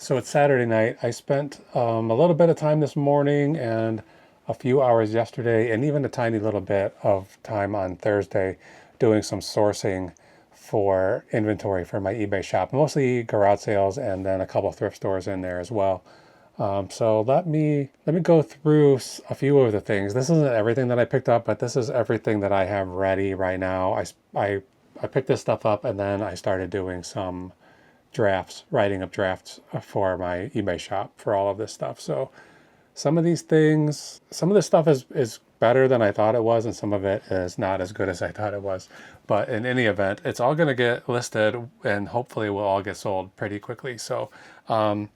So it's Saturday night. I spent a little bit of time this morning and a few hours yesterday, and even a tiny little bit of time on Thursday doing some sourcing for inventory for my eBay shop, mostly garage sales and then a couple thrift stores in there as well. So let me go through a few of the things. This isn't everything that I picked up, but this is everything that I have ready right now. I picked this stuff up and then I started doing some drafts, writing up drafts for my eBay shop for all of this stuff. So some of these things, some of this stuff is better than I thought it was, and some of it is not as good as I thought it was. But in any event, it's all going to get listed and hopefully will all get sold pretty quickly. So I'm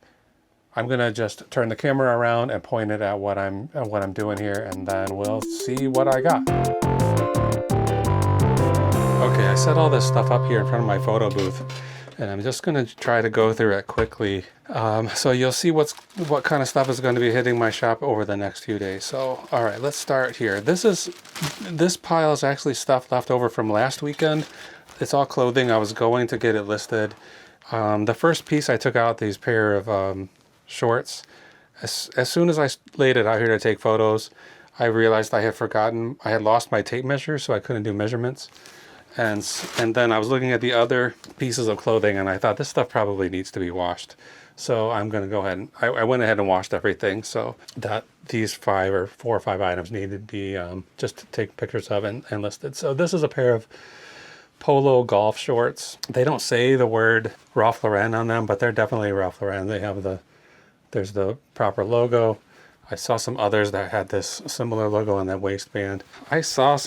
going to just turn the camera around and point it at what I'm doing here, and then we'll see what I got. Okay, I set all this stuff up here in front of my photo booth, and I'm just going to try to go through it quickly. So you'll see what kind of stuff is going to be hitting my shop over the next few days. So, all right, let's start here. This pile is actually stuff left over from last weekend. It's all clothing. I was going to get it listed. The first piece I took out, these pair of shorts. As soon as I laid it out here to take photos, I realized I had lost my tape measure, so I couldn't do measurements. And then I was looking at the other pieces of clothing, and I thought this stuff probably needs to be washed. So I'm going to go ahead and I went ahead and washed everything. So that these 4 or 5 items needed to be just to take pictures of and listed. So this is a pair of polo golf shorts. They don't say the word Ralph Lauren on them, but they're definitely Ralph Lauren. They have there's the proper logo. I saw some others that had this similar logo on that waistband. I saw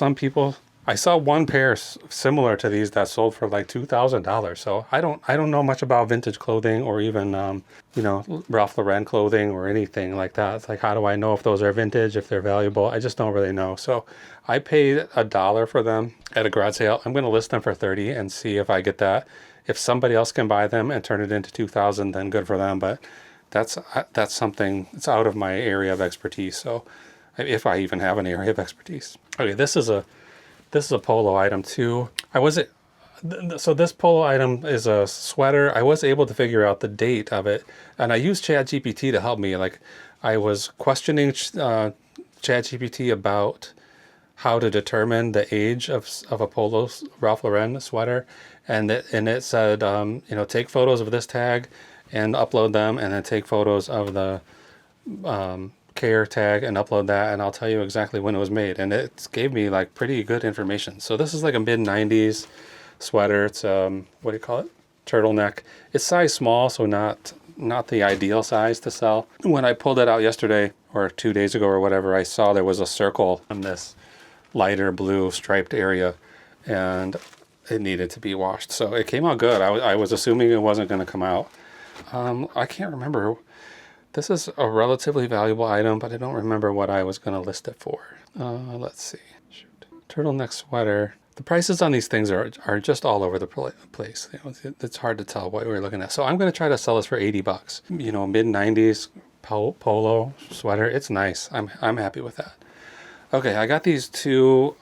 one pair similar to these that sold for like $2,000. So I don't know much about vintage clothing or even Ralph Lauren clothing or anything like that. It's like, how do I know if those are vintage, if they're valuable? I just don't really know. So I paid $1 for them at a garage sale. I'm going to list them for $30 and see if I get that. If somebody else can buy them and turn it into $2,000, then good for them. But that's something, it's out of my area of expertise. So if I even have an area of expertise. Okay, this is a polo item too. So this polo item is a sweater. I was able to figure out the date of it, and I used ChatGPT to help me. Like, I was questioning ChatGPT about how to determine the age of a polo Ralph Lauren sweater, and it said, take photos of this tag and upload them, and then take photos of the care tag and upload that, and I'll tell you exactly when it was made. And it gave me like pretty good information. So this is like a mid-90s sweater. It's what do you call it? Turtleneck. It's size small, so not the ideal size to sell. When I pulled it out yesterday or 2 days ago or whatever, I saw there was a circle on this lighter blue striped area, and it needed to be washed. So it came out good. I was assuming it wasn't going to come out. I can't remember. This is a relatively valuable item, but I don't remember what I was going to list it for. Let's see. Shoot. Turtleneck sweater. The prices on these things are just all over the place. It's hard to tell what we're looking at. So I'm going to try to sell this for $80. Mid-90s polo sweater. It's nice. I'm happy with that. Okay, I got these 2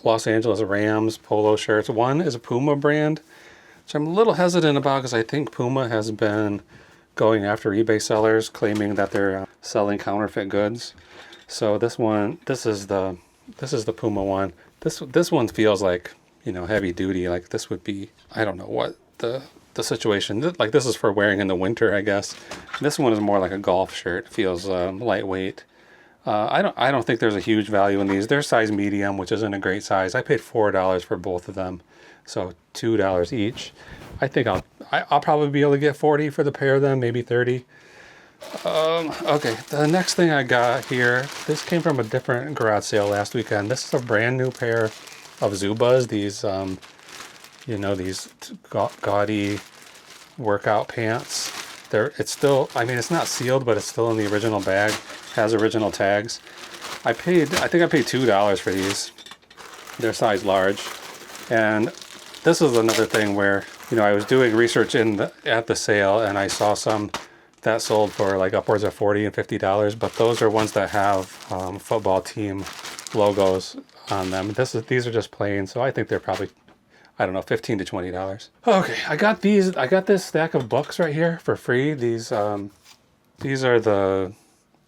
Los Angeles Rams polo shirts. One is a Puma brand, which I'm a little hesitant about because I think Puma has been going after eBay sellers, claiming that they're selling counterfeit goods. So this is the Puma one. This one feels like, heavy duty. Like this would be, I don't know what the situation. Like this is for wearing in the winter, I guess. This one is more like a golf shirt. It feels lightweight. I don't think there's a huge value in these. They're size medium, which isn't a great size. I paid $4 for both of them, so $2 each. I think I'll probably be able to get 40 for the pair of them, maybe 30. Okay, the next thing I got here, this came from a different garage sale last weekend. This is a brand new pair of Zubaz. These, these gaudy workout pants. It's still, it's not sealed, but it's still in the original bag. Has original tags. I think I paid $2 for these. They're size large, and this is another thing where I was doing research at the sale, and I saw some that sold for like upwards of $40 and $50, but those are ones that have football team logos on them. These are just plain, so I think they're probably I don't know, $15 to $20. Okay, I got this stack of books right here for free. These are the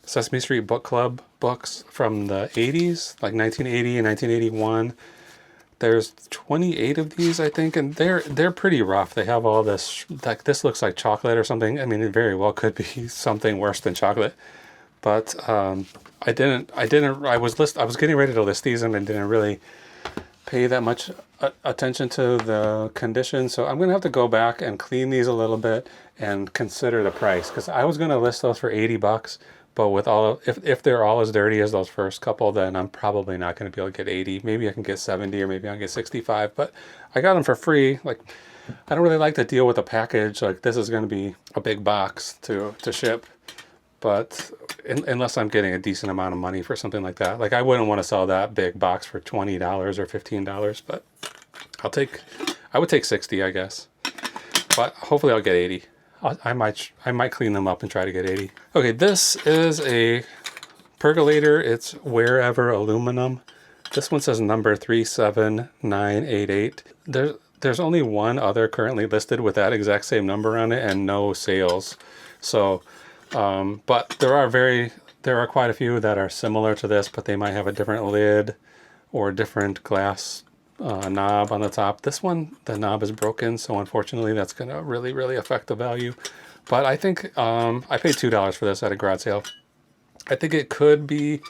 Sesame Street Book Club books from the 80s, like 1980 and 1981. There's 28 of these, I think, and they're pretty rough. They have all this, like, this looks like chocolate or something. I mean, it very well could be something worse than chocolate. But I was getting ready to list these and I didn't really pay that much attention to the condition. So I'm going to have to go back and clean these a little bit and consider the price, because I was going to list those for $80, but with if they're all as dirty as those first couple, then I'm probably not going to be able to get 80. Maybe I can get 70, or maybe I can get 65, but I got them for free. Like, I don't really like to deal with a package. Like, this is going to be a big box to ship, but unless I'm getting a decent amount of money for something like that. Like, I wouldn't want to sell that big box for $20 or $15, but I would take 60, I guess. But hopefully I'll get 80. I might clean them up and try to get 80. Okay, this is a percolator. It's Wherever Aluminum. This one says number 37988. There's only one other currently listed with that exact same number on it and no sales. So, but there are quite a few that are similar to this, but they might have a different lid or different glass knob on the top. This one, the knob is broken, so unfortunately that's going to really, really affect the value. But I think I paid $2 for this at a garage sale. I think it could be,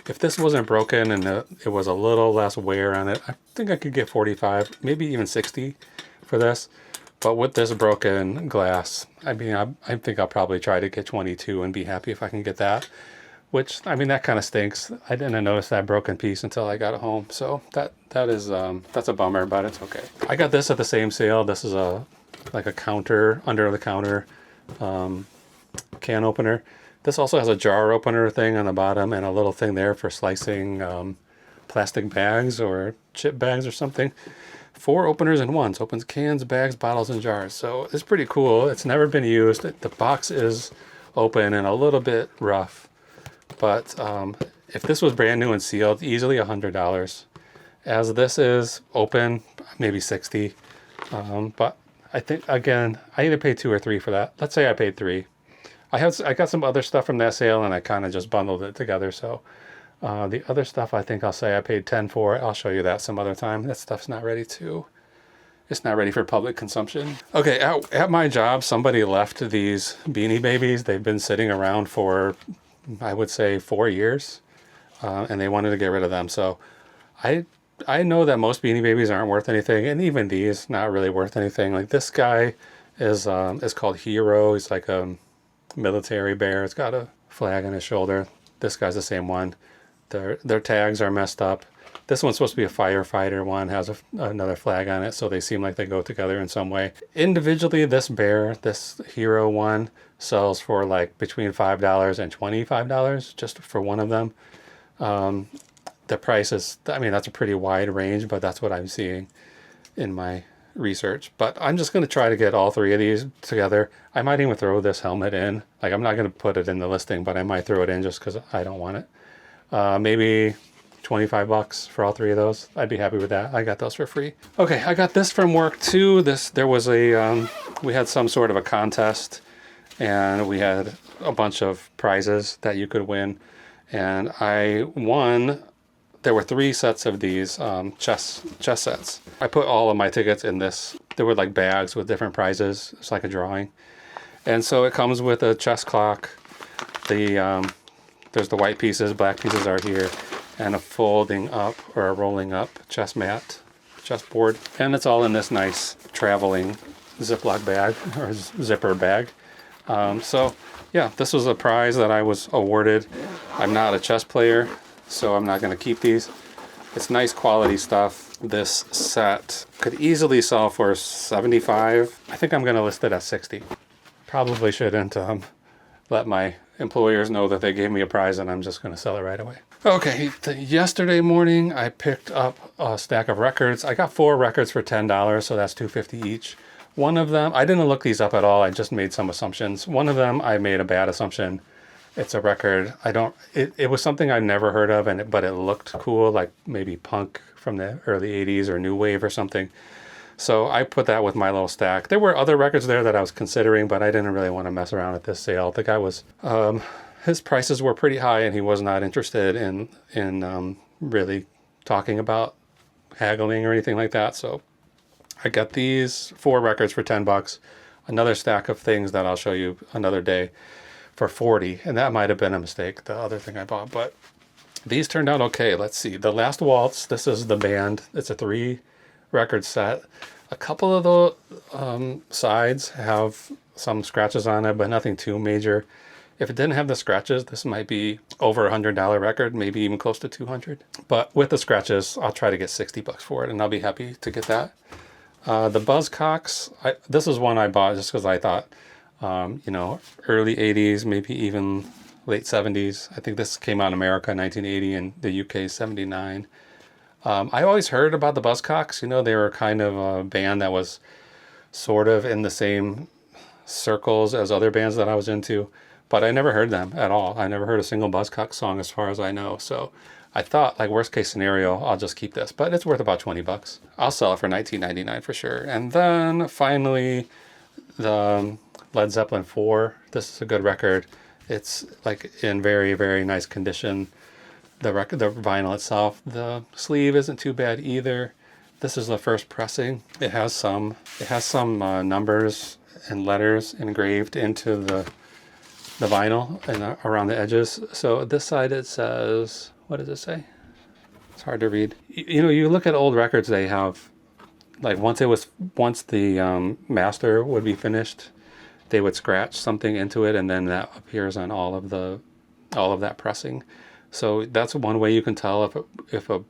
if this wasn't broken and it was a little less wear on it, I think I could get 45, maybe even 60 for this. But with this broken glass, I mean, I think I'll probably try to get 22 and be happy if I can get that. Which, I mean, that kind of stinks. I didn't notice that broken piece until I got it home. So that's a bummer, but it's okay. I got this at the same sale. This is like a counter, under the counter can opener. This also has a jar opener thing on the bottom and a little thing there for slicing plastic bags or chip bags or something. 4 openers in one. So opens cans, bags, bottles, and jars. So it's pretty cool. It's never been used. The box is open and a little bit rough. But if this was brand new and sealed, easily $100. As this is open, maybe 60. But I think, again, I either paid 2 or 3 for that. Let's say I paid 3. I got some other stuff from that sale and I kind of just bundled it together. So the other stuff, I think I'll say I paid 10 for. I'll show you that some other time. That stuff's not ready it's not ready for public consumption. Okay, at my job, somebody left these Beanie Babies. They've been sitting around for, I would say, 4 years, and they wanted to get rid of them. So I know that most Beanie Babies aren't worth anything, and even these not really worth anything. Like, this guy is called Hero. He's like a military bear. It's got a flag on his shoulder. This guy's the same one. Their tags are messed up. This one's supposed to be a firefighter one, has another flag on it, so they seem like they go together in some way. Individually, this bear, this Hero one, sells for like between $5 and $25 just for one of them. The price is, I mean, that's a pretty wide range, but that's what I'm seeing in my research. But I'm just going to try to get all 3 of these together. I might even throw this helmet in. Like, I'm not going to put it in the listing, but I might throw it in just because I don't want it. Maybe $25 for all 3 of those. I'd be happy with that. I got those for free. Okay, I got this from work too. There was we had some sort of a contest, and we had a bunch of prizes that you could win, and I won. There were 3 sets of these chess sets. I put all of my tickets in this. There were like bags with different prizes. It's like a drawing, and so it comes with a chess clock. There's the white pieces, black pieces are here, and a folding up or a rolling up chess board, and it's all in this nice traveling Ziploc bag or zipper bag. So yeah, this was a prize that I was awarded. I'm not a chess player, so I'm not going to keep these. It's nice quality stuff. This set could easily sell for $75. I think I'm going to list it at $60. Probably shouldn't let my employers know that they gave me a prize and I'm just going to sell it right away. Okay, yesterday morning I picked up a stack of records. I got 4 records for $10, so that's $2.50 each. One of them, I didn't look these up at all. I just made some assumptions. One of them, I made a bad assumption. It's a record. It was something I've never heard of, but it looked cool, like maybe punk from the early 80s or new wave or something. So I put that with my little stack. There were other records there that I was considering, but I didn't really want to mess around at this sale. The guy was, his prices were pretty high, and he was not interested in really talking about haggling or anything like that. So I got these 4 records for $10. Another stack of things that I'll show you another day for 40, and that might have been a mistake, the other thing I bought, but these turned out okay. Let's see. The Last Waltz, this is the band. It's a 3 record set. A couple of the sides have some scratches on it, but nothing too major. If it didn't have the scratches, this might be over $100 record, maybe even close to 200. But with the scratches, I'll try to get $60 for it, and I'll be happy to get that. The Buzzcocks, this is one I bought just because I thought, you know, early 80s, maybe even late 70s. I think this came out in America in 1980 and the UK 79. I always heard about the Buzzcocks. You know, they were kind of a band that was sort of in the same circles as other bands that I was into, but I never heard them at all. I never heard a single Buzzcocks song as far as I know. So I thought, like, worst case scenario, I'll just keep this, but it's worth about $20. I'll sell it for $19.99 for sure. And then finally, the Led Zeppelin IV. This is a good record. It's like in very, very nice condition. The vinyl itself, the sleeve isn't too bad either. This is the first pressing. It has some numbers and letters engraved into the vinyl and around the edges. So this side it says, what does it say? It's hard to read. You know, you look at old records, they have, like, once the master would be finished, they would scratch something into it, and then that appears on all of that pressing. So that's one way you can tell if a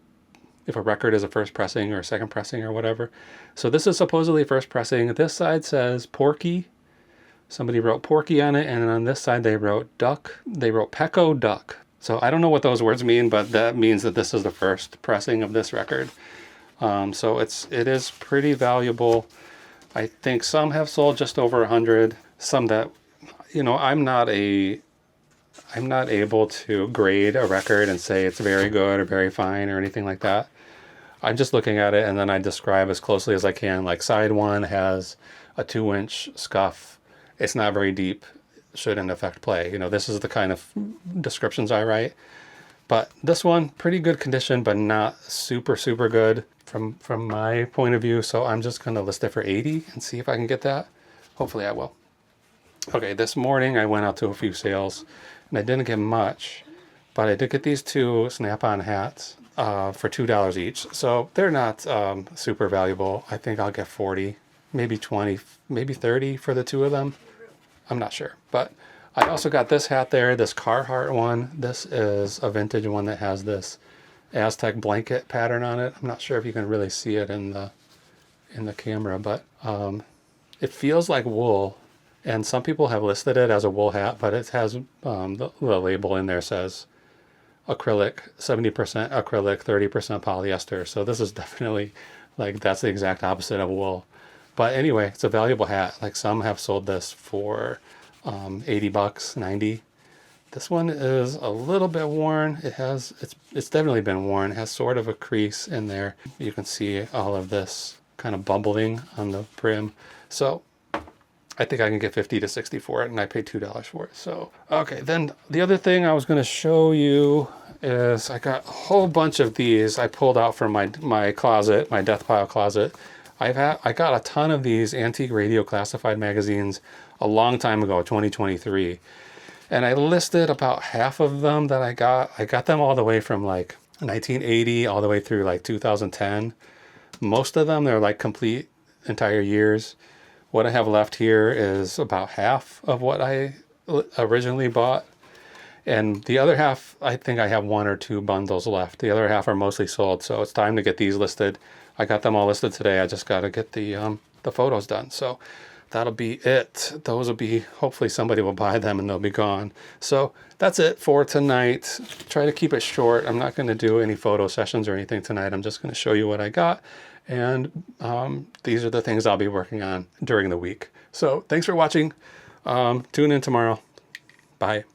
record is a first pressing or a second pressing or whatever. So this is supposedly first pressing. This side says Porky. Somebody wrote Porky on it, and on this side they wrote duck. They wrote Pecco Duck. So I don't know what those words mean, but that means that this is the first pressing of this record. So it is pretty valuable. I think some have sold just over 100. Some that, you know, I'm not able to grade a record and say it's very good or very fine or anything like that. I'm just looking at it and then I describe as closely as I can. Like side 1 has a 2-inch scuff. It's not very deep. Shouldn't affect play. You know, this is the kind of descriptions I write. But this one, pretty good condition, but not super, super good from my point of view. So I'm just going to list it for 80 and see if I can get that. Hopefully I will. Okay, this morning I went out to a few sales and I didn't get much, but I did get these 2 snap-on hats for $2 each. So they're not super valuable. I think I'll get 40, maybe 20, maybe 30 for the 2 of them. I'm not sure, but I also got this hat there, this Carhartt one. This is a vintage one that has this Aztec blanket pattern on it. I'm not sure if you can really see it in the camera, but it feels like wool. And some people have listed it as a wool hat, but it has the label in there says acrylic, 70% acrylic, 30% polyester. So this is definitely, like, that's the exact opposite of wool. But anyway, it's a valuable hat. Like, some have sold this for $80, 90. This one is a little bit worn. It's definitely been worn. It has sort of a crease in there. You can see all of this kind of bubbling on the brim. So I think I can get 50 to 60 for it, and I paid $2 for it. So, okay, then the other thing I was going to show you is I got a whole bunch of these I pulled out from my closet, my death pile closet. I got a ton of these antique radio classified magazines a long time ago, 2023. And I listed about half of them that I got. I got them all the way from like 1980 all the way through like 2010. Most of them, they're like complete entire years. What I have left here is about half of what I originally bought. And the other half, I think I have 1 or 2 bundles left. The other half are mostly sold. So it's time to get these listed. I got them all listed today. I just got to get the photos done. So that'll be it. Those will be, hopefully somebody will buy them and they'll be gone. So that's it for tonight. Try to keep it short. I'm not going to do any photo sessions or anything tonight. I'm just going to show you what I got. And these are the things I'll be working on during the week. So thanks for watching. Tune in tomorrow. Bye.